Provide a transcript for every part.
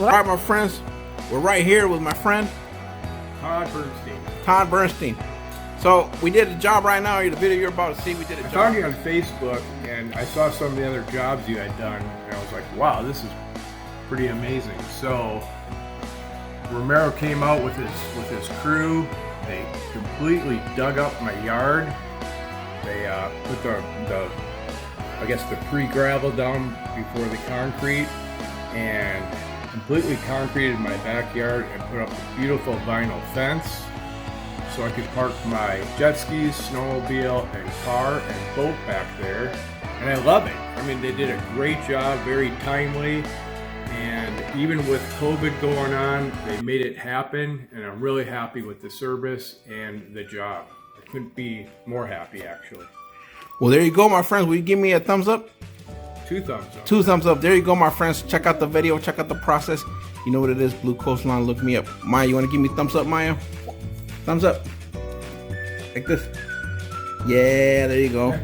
All right, my friends, we're right here with my friend Todd Bernstein. Bernstein. So we did a job right now. The video you're about to see, we did a I job. found you on Facebook, and I saw some of the other jobs you had done, and I was like, wow, this is pretty amazing. So Romero came out with his crew. They completely dug up my yard. They put the pre-gravel down before the concrete, and completely concreted my backyard and put up a beautiful vinyl fence so I could park my jet skis, snowmobile, and car and boat back there. And I love it. I mean, they did a great job, very timely. And even with COVID going on, they made it happen. And I'm really happy with the service and the job. I couldn't be more happy, actually. Well, there you go, my friends. Will you give me a thumbs up? 2 thumbs up. 2 thumbs up. There you go, my friends. Check out the video. Check out the process. You know what it is. Blue Coastline. Look me up. Maya, you want to give me thumbs up, Maya? Thumbs up. Like this. Yeah, there you go.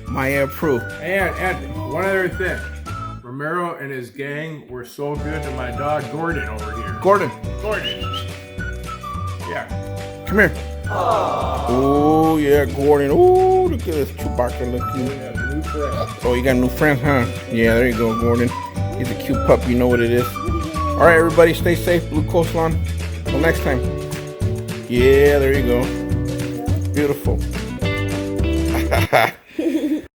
Maya approved. And one other thing. Romero and his gang were so good to my dog Gordon over here. Gordon. Yeah. Come here. Oh, yeah, Gordon. Oh, look at this Chewbacca looking. New friend. Oh, you got new friends, huh? Yeah, there you go, Gordon. He's a cute pup. You know what it is. All right, everybody, stay safe. Blue Coastline. Till next time. Yeah, there you go. Beautiful.